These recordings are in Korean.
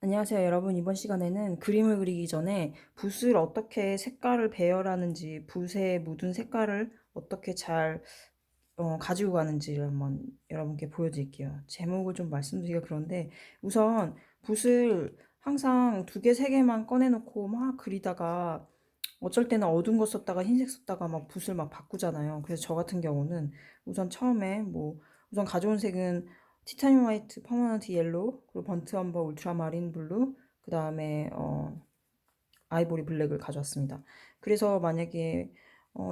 안녕하세요, 여러분. 이번 시간에는 그림을 그리기 전에 붓을 어떻게 색깔을 배열하는지, 붓에 묻은 색깔을 어떻게 잘 가지고 가는지를 한번 여러분께 보여드릴게요. 제목을 좀 말씀드리기가 그런데 우선 붓을 항상 두 개, 세 개만 꺼내놓고 막 그리다가 어쩔 때는 어두운 거 썼다가 흰색 썼다가 막 붓을 막 바꾸잖아요. 그래서 저 같은 경우는 우선 처음에 우선 가져온 색은 티타늄 화이트, 퍼머넌트 옐로우, 그리고 번트 엄버 울트라마린 블루, 그 다음에 아이보리 블랙을 가져왔습니다. 그래서 만약에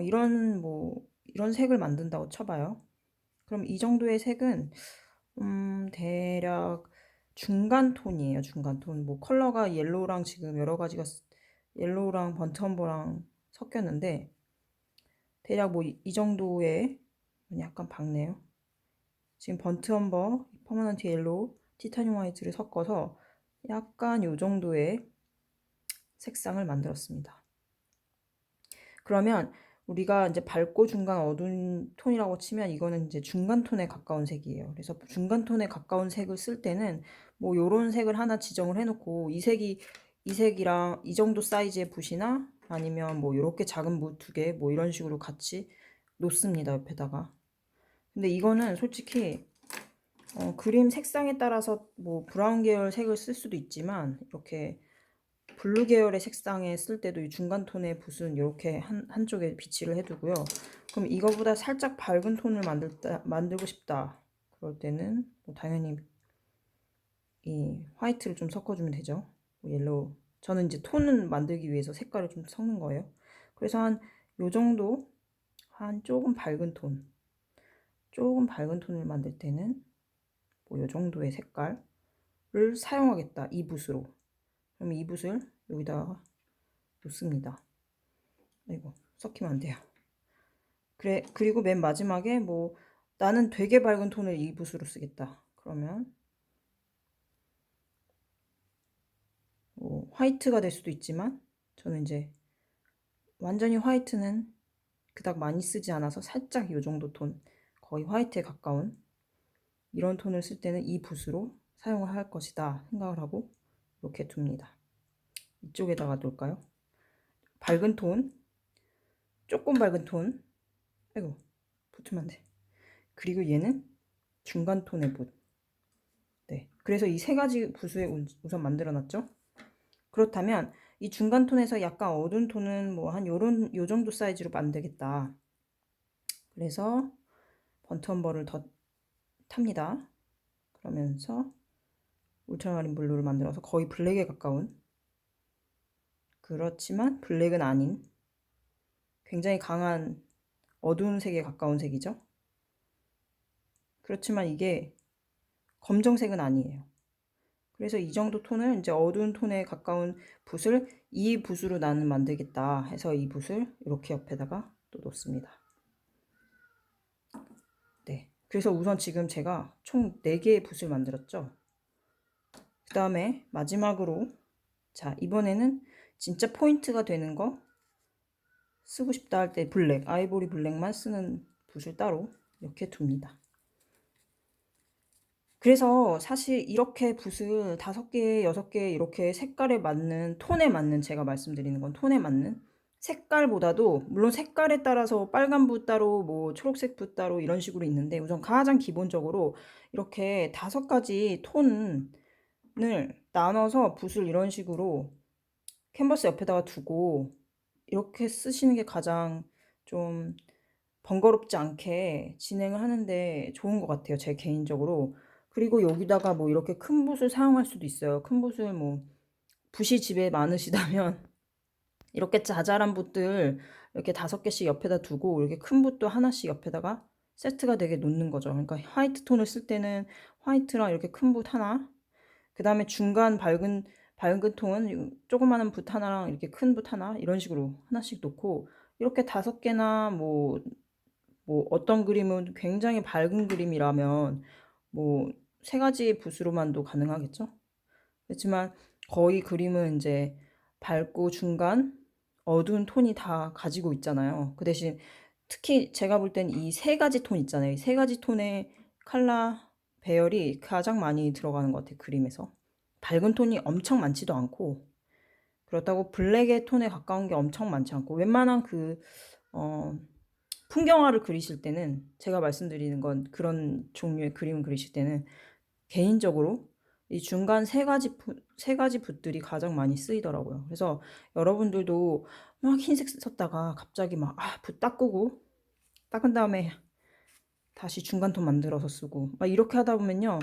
이런 색을 만든다고 쳐봐요. 그럼 이 정도의 색은 대략 중간 톤이에요. 중간 톤. 뭐 컬러가 옐로우랑 지금 여러 가지가 옐로우랑 번트엄버랑 섞였는데 대략 뭐 이 정도의 약간 밝네요. 지금 번트엄버, 퍼머넌트 옐로우, 티타늄 화이트를 섞어서 약간 요 정도의 색상을 만들었습니다. 그러면 우리가 이제 밝고 중간 어두운 톤이라고 치면 이거는 이제 중간 톤에 가까운 색이에요. 그래서 중간 톤에 가까운 색을 쓸 때는 뭐 요런 색을 하나 지정을 해놓고 이 색이랑 이 정도 사이즈의 붓이나 아니면 뭐 요렇게 작은 붓 두 개 뭐 이런 식으로 같이 놓습니다. 옆에다가. 근데 이거는 솔직히 그림 색상에 따라서 뭐 브라운 계열 색을 쓸 수도 있지만 이렇게 블루 계열의 색상에 쓸 때도 이 중간 톤의 붓은 이렇게 한쪽에 비치를 해두고요. 그럼 이거보다 살짝 밝은 톤을 만들고 싶다. 그럴 때는 뭐 당연히 이 화이트를 좀 섞어주면 되죠. 뭐 옐로우. 저는 이제 톤을 만들기 위해서 색깔을 좀 섞는 거예요. 그래서 한 요 정도, 한 조금 밝은 톤을 만들 때는 뭐 요 정도의 색깔을 사용하겠다. 이 붓으로. 그럼 이 붓을 여기다가 놓습니다. 아이고, 섞이면 안 돼요. 그래, 그리고 맨 마지막에 뭐 나는 되게 밝은 톤을 이 붓으로 쓰겠다. 그러면 뭐 화이트가 될 수도 있지만 저는 이제 완전히 화이트는 그닥 많이 쓰지 않아서 살짝 이 정도 톤, 거의 화이트에 가까운 이런 톤을 쓸 때는 이 붓으로 사용을 할 것이다 생각을 하고 이렇게 둡니다. 이쪽에다가 놓을까요? 밝은 톤, 조금 밝은 톤, 아이고 붙으면 안 돼. 그리고 얘는 중간 톤의 붓. 네, 그래서 이 세 가지 붓을 우선 만들어 놨죠. 그렇다면 이 중간 톤에서 약간 어두운 톤은 뭐 한 요 정도 사이즈로 만들겠다. 그래서 번트엄버를 더 탑니다. 그러면서 울트라마린 블루를 만들어서 거의 블랙에 가까운, 그렇지만 블랙은 아닌 굉장히 강한 어두운 색에 가까운 색이죠. 그렇지만 이게 검정색은 아니에요. 그래서 이 정도 톤을 이제 어두운 톤에 가까운 붓을 이 붓으로 나는 만들겠다 해서 이 붓을 이렇게 옆에다가 또 놓습니다. 네. 그래서 우선 지금 제가 총 4개의 붓을 만들었죠. 그 다음에 마지막으로 자, 이번에는 진짜 포인트가 되는 거 쓰고 싶다 할 때 블랙, 아이보리 블랙만 쓰는 붓을 따로 이렇게 둡니다. 그래서 사실 이렇게 붓을 5개, 6개 이렇게 색깔에 맞는, 톤에 맞는, 제가 말씀드리는 건 톤에 맞는 색깔보다도 물론 색깔에 따라서 빨간 붓 따로 뭐 초록색 붓 따로 이런 식으로 있는데 우선 가장 기본적으로 이렇게 5가지 톤을 나눠서 붓을 이런 식으로 캔버스 옆에다가 두고 이렇게 쓰시는 게 가장 좀 번거롭지 않게 진행을 하는데 좋은 것 같아요. 제 개인적으로. 그리고 여기다가 뭐 이렇게 큰 붓을 사용할 수도 있어요. 큰 붓을 뭐 붓이 집에 많으시다면 이렇게 자잘한 붓들 이렇게 5개씩 옆에다 두고 이렇게 큰 붓도 하나씩 옆에다가 세트가 되게 놓는 거죠. 그러니까 화이트 톤을 쓸 때는 화이트랑 이렇게 큰 붓 하나, 그 다음에 중간 밝은 톤은 조그마한 붓 하나랑 이렇게 큰 붓 하나 이런 식으로 하나씩 놓고 이렇게 5개나 뭐 어떤 그림은 굉장히 밝은 그림이라면 뭐 3가지 붓으로만도 가능하겠죠. 그렇지만 거의 그림은 이제 밝고 중간 어두운 톤이 다 가지고 있잖아요. 그 대신 특히 제가 볼 땐 이 3가지 톤 있잖아요. 이 3가지 톤의 컬러 배열이 가장 많이 들어가는 것 같아요. 그림에서 밝은 톤이 엄청 많지도 않고 그렇다고 블랙의 톤에 가까운 게 엄청 많지 않고 웬만한 어 풍경화를 그리실 때는 제가 말씀드리는 건 그런 종류의 그림을 그리실 때는 개인적으로 이 중간 세 가지 붓들이 가장 많이 쓰이더라고요. 그래서 여러분들도 막 흰색 썼다가 갑자기 막 붓 닦은 다음에 다시 중간 톤 만들어서 쓰고 막 이렇게 하다 보면요.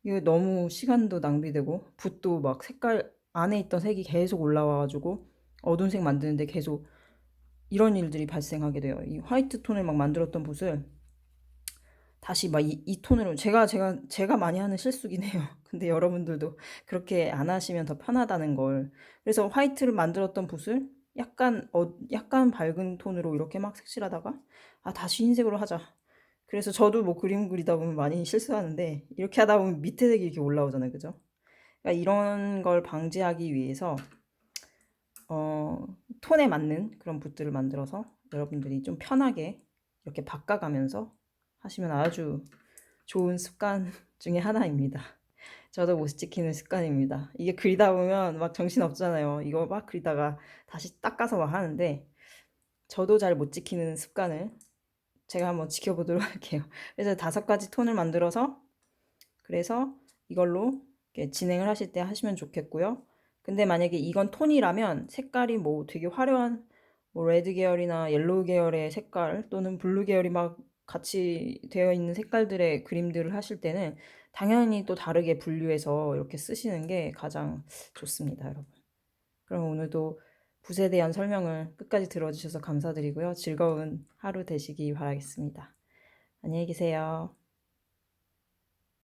이게 너무 시간도 낭비되고 붓도 막 색깔 안에 있던 색이 계속 올라와 가지고 어두운 색 만드는데 계속 이런 일들이 발생하게 돼요. 이 화이트 톤을 막 만들었던 붓을 다시 막 이 톤으로 제가 많이 하는 실수긴 해요. 근데 여러분들도 그렇게 안 하시면 더 편하다는 걸. 그래서 화이트를 만들었던 붓을 약간 밝은 톤으로 이렇게 막 색칠하다가 '아 다시 흰색으로 하자.' 그래서 저도 뭐 그림 그리다 보면 많이 실수하는데 이렇게 하다 보면 밑에 색이 이렇게 올라오잖아요. 그죠? 그러니까 이런 걸 방지하기 위해서 어 톤에 맞는 그런 붓들을 만들어서 여러분들이 좀 편하게 이렇게 바꿔가면서 하시면 아주 좋은 습관 중에 하나입니다. 저도 못 지키는 습관입니다. 이게 그리다 보면 막 정신없잖아요. 이거 막 그리다가 다시 닦아서 막 하는데 저도 잘 못 지키는 습관을 제가 한번 지켜보도록 할게요. 그래서 5가지 톤을 만들어서 그래서 이걸로 이렇게 진행을 하실 때 하시면 좋겠고요. 근데 만약에 이건 톤이라면 색깔이 뭐 되게 화려한 뭐 레드 계열이나 옐로우 계열의 색깔 또는 블루 계열이 막 같이 되어 있는 색깔들의 그림들을 하실 때는 당연히 또 다르게 분류해서 이렇게 쓰시는 게 가장 좋습니다, 여러분. 그럼 오늘도 붓에 대한 설명을 끝까지 들어주셔서 감사드리고요. 즐거운 하루 되시기 바라겠습니다. 안녕히 계세요.